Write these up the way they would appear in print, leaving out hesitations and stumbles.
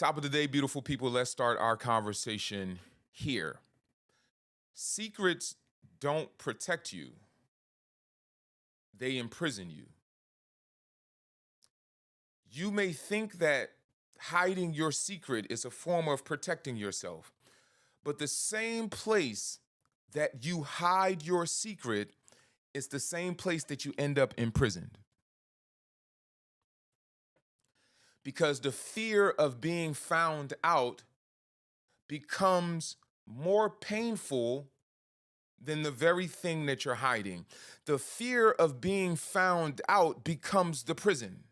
Top of the day, beautiful people. Let's start our conversation here. Secrets don't protect you, they imprison you. You may think that hiding your secret is a form of protecting yourself, but the same place that you hide your secret is the same place that you end up imprisoned. Because the fear of being found out becomes more painful than the very thing that you're hiding. The fear of being found out becomes the prison.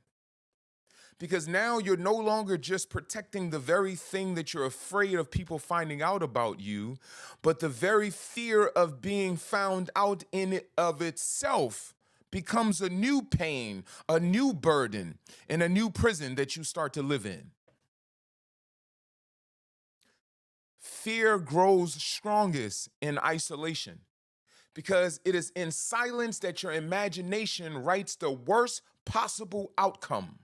Because now you're no longer just protecting the very thing that you're afraid of people finding out about you, but the very fear of being found out in it of itself becomes a new pain, a new burden, and a new prison that you start to live in. Fear grows strongest in isolation because it is in silence that your imagination writes the worst possible outcome.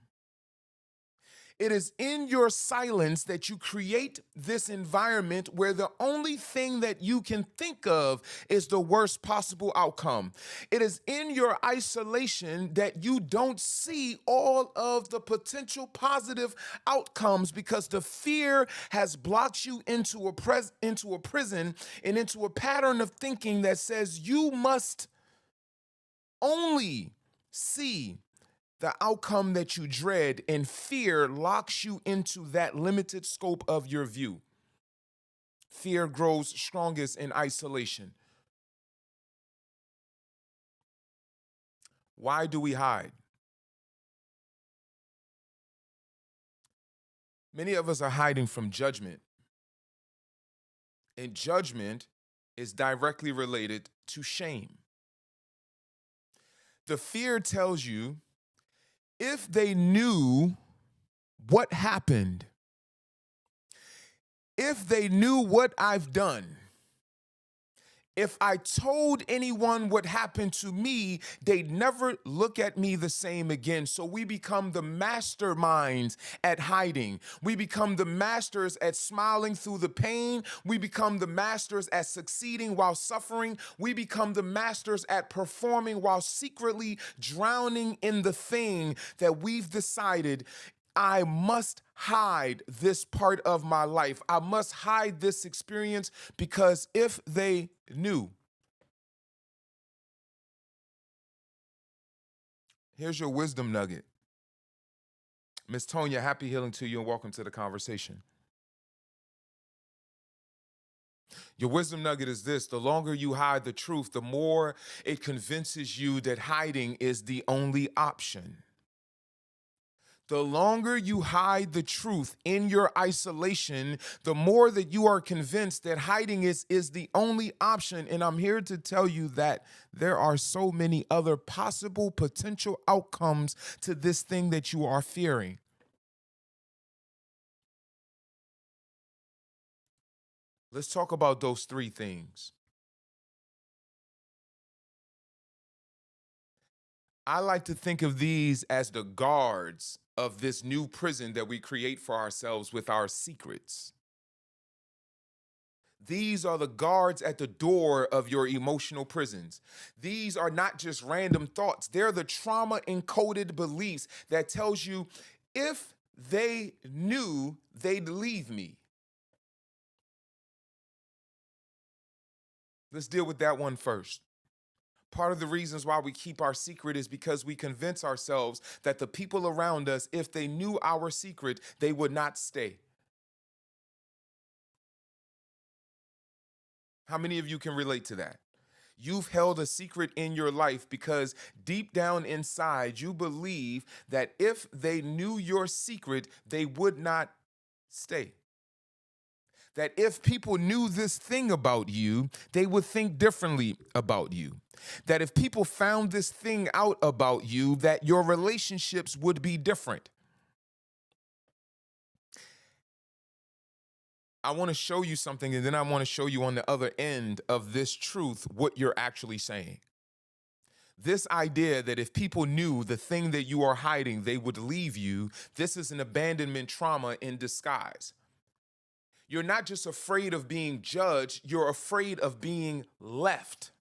It is in your silence that you create this environment where the only thing that you can think of is the worst possible outcome. It is in your isolation that you don't see all of the potential positive outcomes because the fear has blocked you into a prison and into a pattern of thinking that says you must only see the outcome that you dread, and fear locks you into that limited scope of your view. Fear grows strongest in isolation. Why do we hide? Many of us are hiding from judgment, and judgment is directly related to shame. The fear tells you if they knew what happened, if they knew what I've done, if I told anyone what happened to me, they'd never look at me the same again. So we become the masterminds at hiding. We become the masters at smiling through the pain. We become the masters at succeeding while suffering. We become the masters at performing while secretly drowning in the thing that we've decided I must hide this part of my life. I must hide this experience because if they knew. Here's your wisdom nugget. Miss Tonya, happy healing to you and welcome to the conversation. Your wisdom nugget is this: the longer you hide the truth, the more it convinces you that hiding is the only option. The longer you hide the truth in your isolation, the more that you are convinced that hiding is the only option. And I'm here to tell you that there are so many other possible potential outcomes to this thing that you are fearing. Let's talk about those three things. I like to think of these as the guards of this new prison that we create for ourselves with our secrets. These are the guards at the door of your emotional prisons. These are not just random thoughts. They're the trauma encoded beliefs that tells you if they knew, they'd leave me. Let's deal with that one first. Part of the reasons why we keep our secret is because we convince ourselves that the people around us, if they knew our secret, they would not stay. How many of you can relate to that? You've held a secret in your life because deep down inside, you believe that if they knew your secret, they would not stay. That if people knew this thing about you, they would think differently about you. That if people found this thing out about you, that your relationships would be different. I want to show you something, and then I want to show you on the other end of this truth what you're actually saying. This idea that if people knew the thing that you are hiding, they would leave you, this is an abandonment trauma in disguise. You're not just afraid of being judged, you're afraid of being left.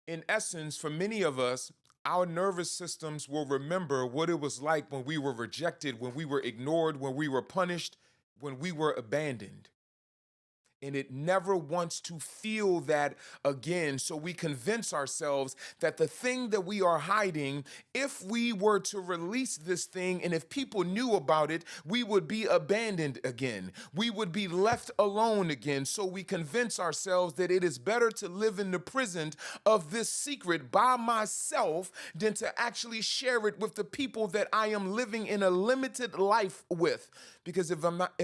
In essence, for many of us, our nervous systems will remember what it was like when we were rejected, when we were ignored, when we were punished, when we were abandoned. And it never wants to feel that again. So we convince ourselves that the thing that we are hiding, if we were to release this thing and if people knew about it, we would be abandoned again. We would be left alone again. So we convince ourselves that it is better to live in the prison of this secret by myself than to actually share it with the people that I am living in a limited life with. Because if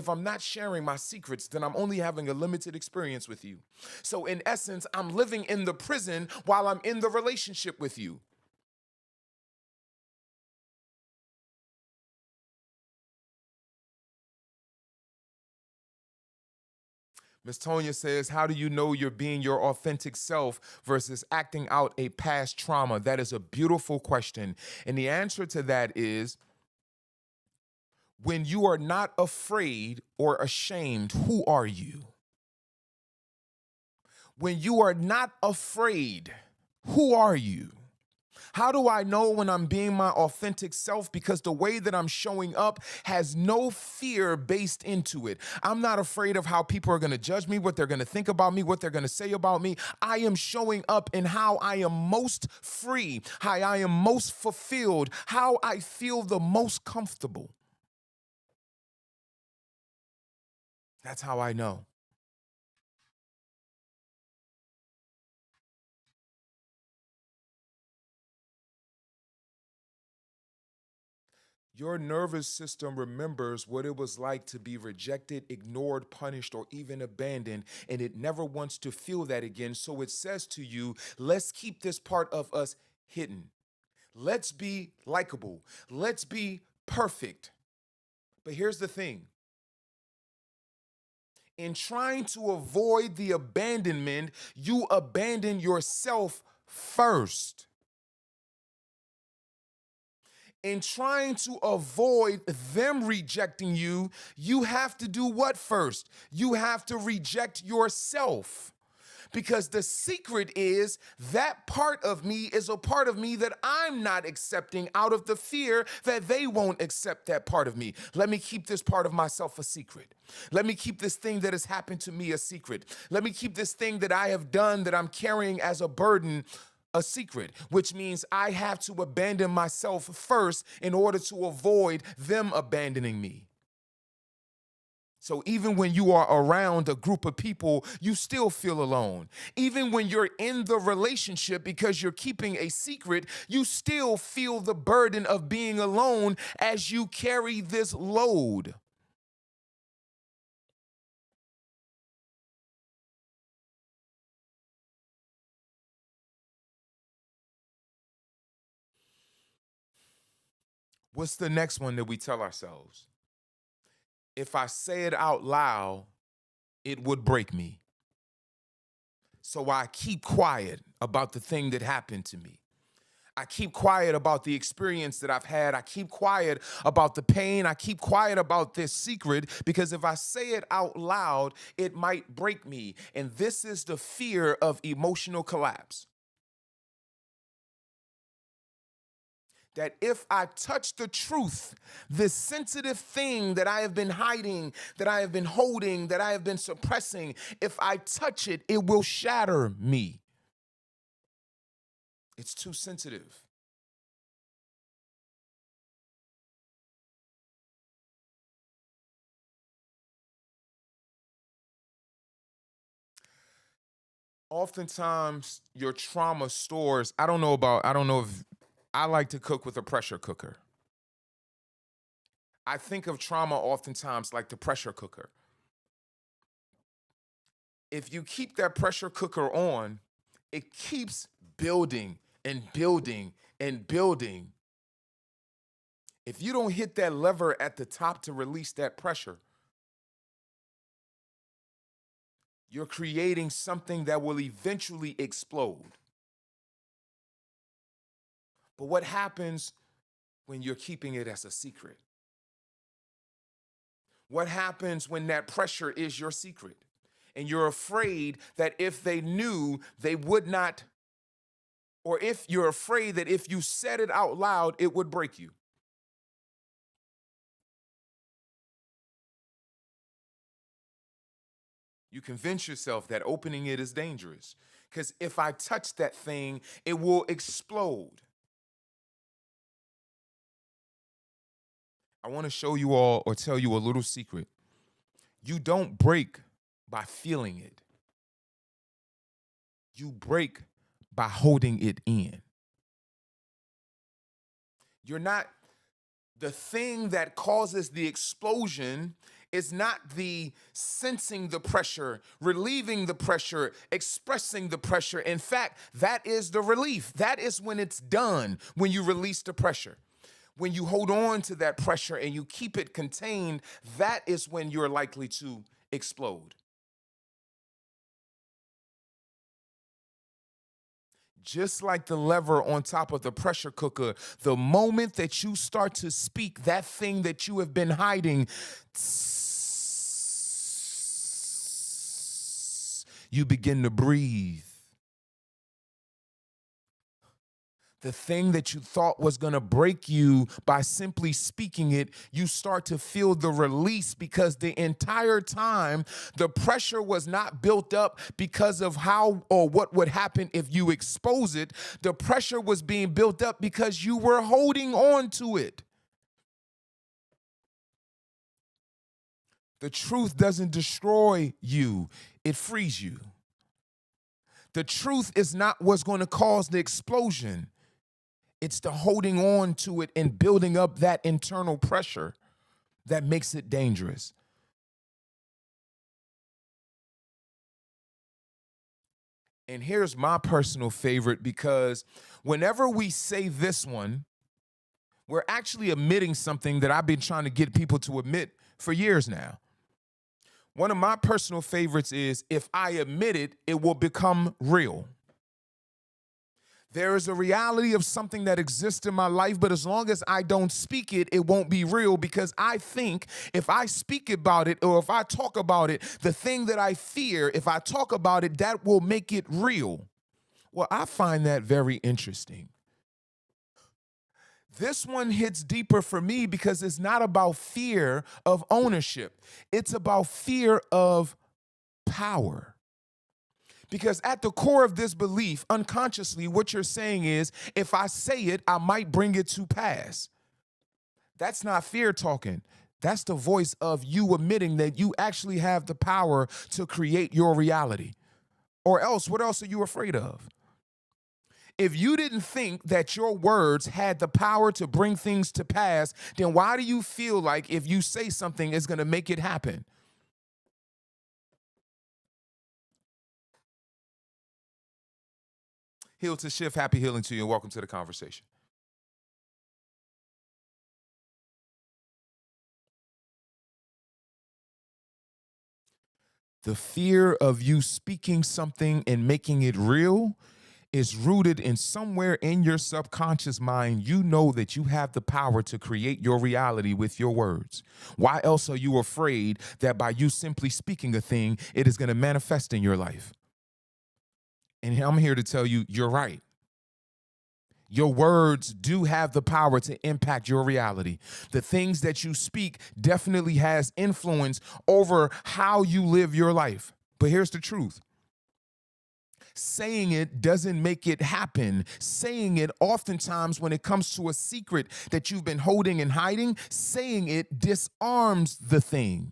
I'm not sharing my secrets, then I'm only having a limited experience with you. So in essence, I'm living in the prison while I'm in the relationship with you. Miss Tonya says, how do you know you're being your authentic self versus acting out a past trauma? That is a beautiful question. And the answer to that is, when you are not afraid or ashamed, who are you? When you are not afraid, who are you? How do I know when I'm being my authentic self? Because the way that I'm showing up has no fear based into it. I'm not afraid of how people are going to judge me, what they're going to think about me, what they're going to say about me. I am showing up in how I am most free, how I am most fulfilled, how I feel the most comfortable. That's how I know. Your nervous system remembers what it was like to be rejected, ignored, punished, or even abandoned, and it never wants to feel that again. So it says to you, let's keep this part of us hidden. Let's be likable. Let's be perfect. But here's the thing. In trying to avoid the abandonment, you abandon yourself first. In trying to avoid them rejecting you, you have to do what first? You have to reject yourself. Because the secret is that part of me is a part of me that I'm not accepting out of the fear that they won't accept that part of me. Let me keep this part of myself a secret. Let me keep this thing that has happened to me a secret. Let me keep this thing that I have done that I'm carrying as a burden a secret, which means I have to abandon myself first in order to avoid them abandoning me. So even when you are around a group of people, you still feel alone. Even when you're in the relationship because you're keeping a secret, you still feel the burden of being alone as you carry this load. What's the next one that we tell ourselves? If I say it out loud, it would break me. So I keep quiet about the thing that happened to me. I keep quiet about the experience that I've had. I keep quiet about the pain. I keep quiet about this secret because if I say it out loud, it might break me. And this is the fear of emotional collapse. That if I touch the truth, this sensitive thing that I have been hiding, that I have been holding, that I have been suppressing, if I touch it, it will shatter me. It's too sensitive. Oftentimes, your trauma stores, I don't know if I like to cook with a pressure cooker. I think of trauma oftentimes like the pressure cooker. If you keep that pressure cooker on, it keeps building and building and building. If you don't hit that lever at the top to release that pressure, You're creating something that will eventually explode. But what happens when you're keeping it as a secret? What happens when that pressure is your secret? And you're afraid that if they knew, they would not, or if you're afraid that if you said it out loud, it would break you. You convince yourself that opening it is dangerous. Because if I touch that thing, it will explode. I want to show you all or tell you a little secret. You don't break by feeling it. You break by holding it in. You're not, the thing that causes the explosion is not the sensing the pressure, relieving the pressure, expressing the pressure. In fact, that is the relief. That is when it's done, when you release the pressure. When you hold on to that pressure and you keep it contained, that is when you're likely to explode. Just like the lever on top of the pressure cooker, the moment that you start to speak that thing that you have been hiding, you begin to breathe. The thing that you thought was going to break you by simply speaking it, you start to feel the release, because the entire time the pressure was not built up because of how or what would happen if you expose it. The pressure was being built up because you were holding on to it. The truth doesn't destroy you, it frees you. The truth is not what's going to cause the explosion. It's the holding on to it and building up that internal pressure that makes it dangerous. And here's my personal favorite, because whenever we say this one, we're actually admitting something that I've been trying to get people to admit for years now. One of my personal favorites is, if I admit it, it will become real. There is a reality of something that exists in my life, but as long as I don't speak it, it won't be real, because I think if I speak about it, or if I talk about it, the thing that I fear, if I talk about it, that will make it real. Well, I find that very interesting. This one hits deeper for me because it's not about fear of ownership. It's about fear of power. Because at the core of this belief, unconsciously, what you're saying is, if I say it, I might bring it to pass. That's not fear talking. That's the voice of you admitting that you actually have the power to create your reality. Or else, what else are you afraid of? If you didn't think that your words had the power to bring things to pass, then why do you feel like if you say something, it's going to make it happen? Heal to shift, happy healing to you, and welcome to the conversation. The fear of you speaking something and making it real is rooted in somewhere in your subconscious mind. You know that you have the power to create your reality with your words. Why else are you afraid that by you simply speaking a thing, it is going to manifest in your life? And I'm here to tell you, you're right. Your words do have the power to impact your reality. The things that you speak definitely has influence over how you live your life. But here's the truth. Saying it doesn't make it happen. Saying it, oftentimes, when it comes to a secret that you've been holding and hiding, saying it disarms the thing.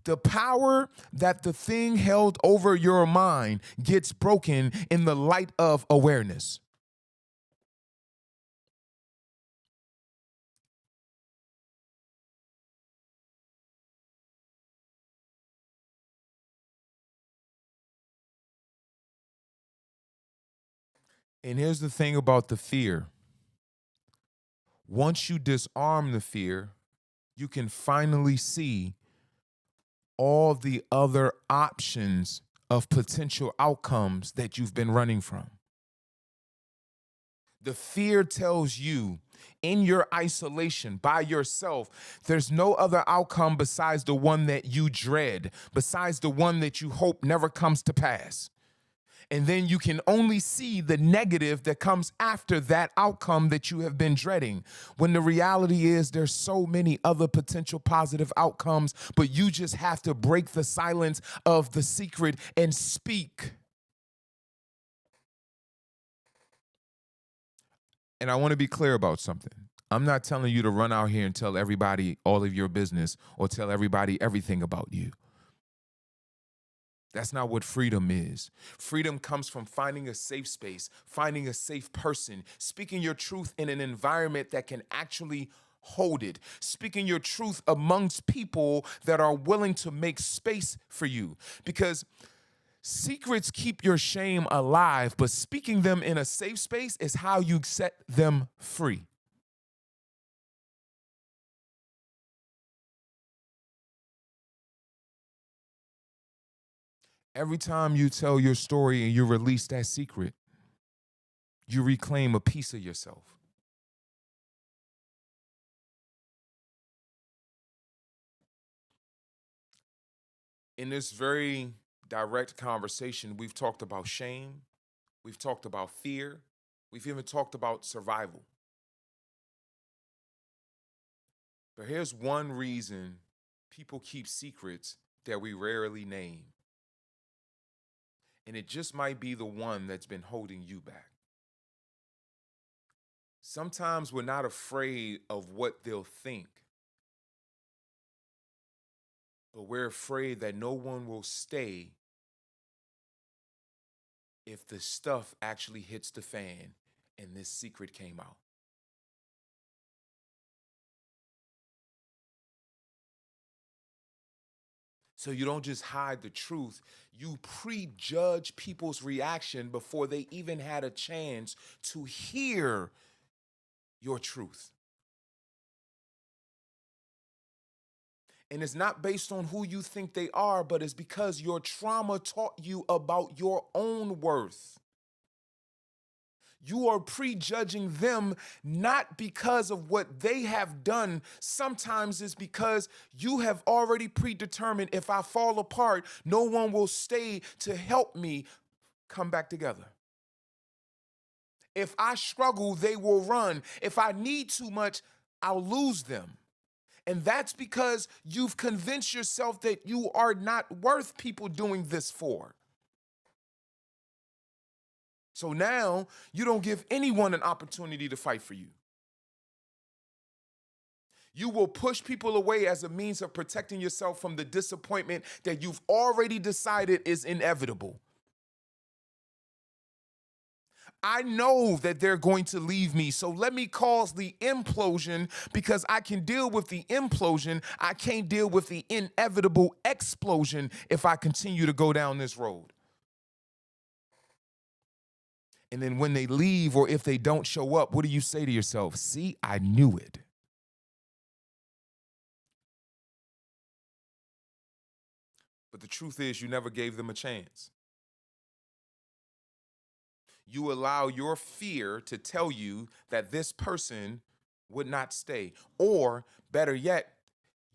The power that the thing held over your mind gets broken in the light of awareness. And here's the thing about the fear. Once you disarm the fear, you can finally see all the other options of potential outcomes that you've been running from. The fear tells you in your isolation by yourself, there's no other outcome besides the one that you dread, besides the one that you hope never comes to pass. And then you can only see the negative that comes after that outcome that you have been dreading. When the reality is there's so many other potential positive outcomes, but you just have to break the silence of the secret and speak. And I want to be clear about something. I'm not telling you to run out here and tell everybody all of your business or tell everybody everything about you. That's not what freedom is. Freedom comes from finding a safe space, finding a safe person, speaking your truth in an environment that can actually hold it, speaking your truth amongst people that are willing to make space for you. Because secrets keep your shame alive, but speaking them in a safe space is how you set them free. Every time you tell your story and you release that secret, you reclaim a piece of yourself. In this very direct conversation, we've talked about shame, we've talked about fear, we've even talked about survival. But here's one reason people keep secrets that we rarely name. And it just might be the one that's been holding you back. Sometimes we're not afraid of what they'll think, but we're afraid that no one will stay if the stuff actually hits the fan and this secret came out. So you don't just hide the truth, you prejudge people's reaction before they even had a chance to hear your truth. And it's not based on who you think they are, but it's because your trauma taught you about your own worth. You are prejudging them not because of what they have done. Sometimes it's because you have already predetermined if I fall apart, no one will stay to help me come back together. If I struggle, they will run. If I need too much, I'll lose them. And that's because you've convinced yourself that you are not worth people doing this for. So now you don't give anyone an opportunity to fight for you. You will push people away as a means of protecting yourself from the disappointment that you've already decided is inevitable. I know that they're going to leave me, so let me cause the implosion because I can deal with the implosion. I can't deal with the inevitable explosion if I continue to go down this road. And then when they leave or if they don't show up, what do you say to yourself? See, I knew it. But the truth is, you never gave them a chance. You allow your fear to tell you that this person would not stay. Or better yet,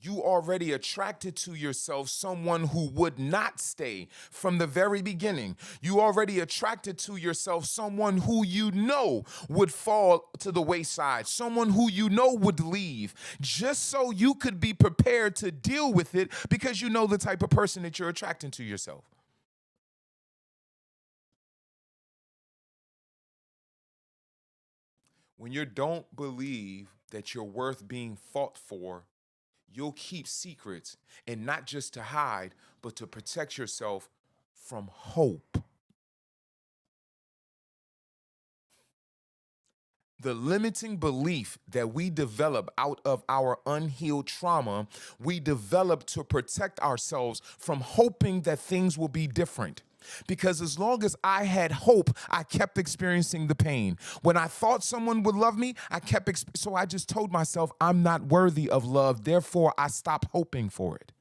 you already attracted to yourself someone who would not stay from the very beginning. You already attracted to yourself someone who you know would fall to the wayside, someone who you know would leave, just so you could be prepared to deal with it because you know the type of person that you're attracting to yourself. When you don't believe that you're worth being fought for, you'll keep secrets, and not just to hide, but to protect yourself from hope. The limiting belief that we develop out of our unhealed trauma, we develop to protect ourselves from hoping that things will be different. Because as long as I had hope, I kept experiencing the pain. When I thought someone would love me, so I just told myself I'm not worthy of love. Therefore, I stopped hoping for it.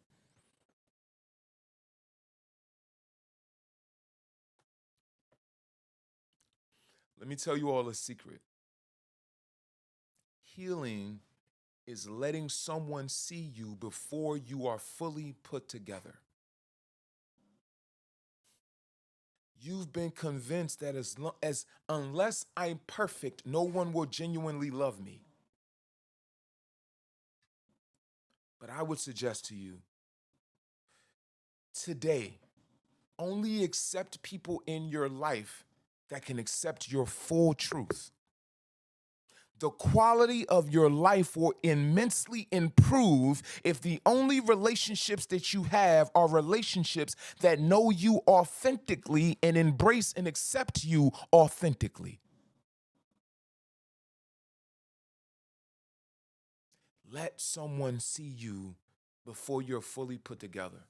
Let me tell you all a secret. Healing is letting someone see you before you are fully put together. You've been convinced that unless I'm perfect, no one will genuinely love me. But I would suggest to you today, only accept people in your life that can accept your full truth. The quality of your life will immensely improve if the only relationships that you have are relationships that know you authentically and embrace and accept you authentically. Let someone see you before you're fully put together.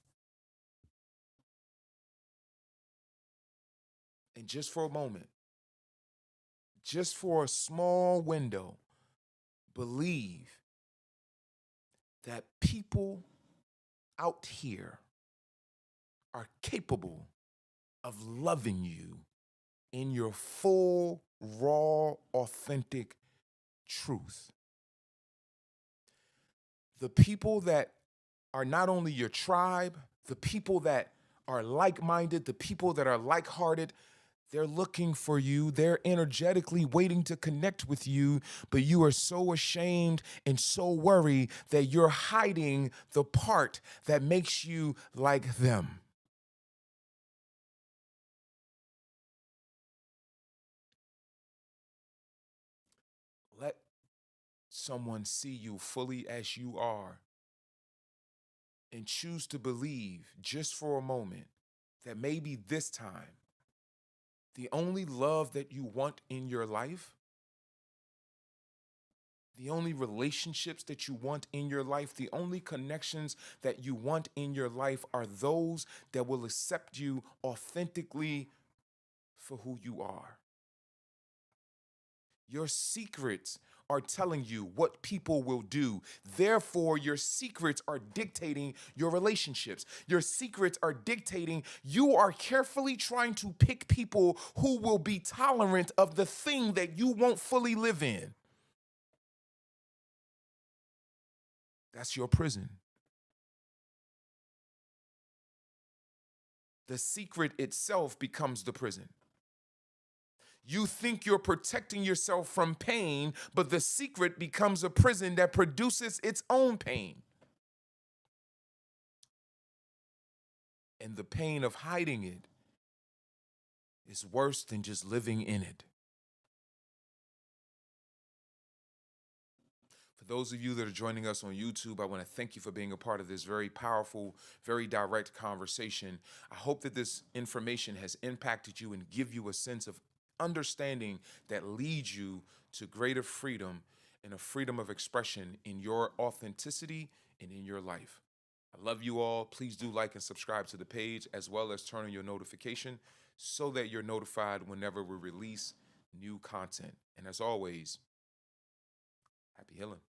And just for a moment, just for a small window, believe that people out here are capable of loving you in your full, raw, authentic truth. The people that are not only your tribe, the people that are like-minded, the people that are like-hearted, they're looking for you. They're energetically waiting to connect with you, but you are so ashamed and so worried that you're hiding the part that makes you like them. Let someone see you fully as you are and choose to believe just for a moment that maybe this time, the only love that you want in your life, the only relationships that you want in your life, the only connections that you want in your life are those that will accept you authentically for who you are. Your secrets are telling you what people will do. Therefore, your secrets are dictating your relationships. Your secrets are dictating, you are carefully trying to pick people who will be tolerant of the thing that you won't fully live in. That's your prison. The secret itself becomes the prison. You think you're protecting yourself from pain, but the secret becomes a prison that produces its own pain. And the pain of hiding it is worse than just living in it. For those of you that are joining us on YouTube, I want to thank you for being a part of this very powerful, very direct conversation. I hope that this information has impacted you and give you a sense of understanding that leads you to greater freedom and a freedom of expression in your authenticity and in your life. I love you all. Please do like and subscribe to the page, as well as turn on your notification so that you're notified whenever we release new content. And as always, happy healing.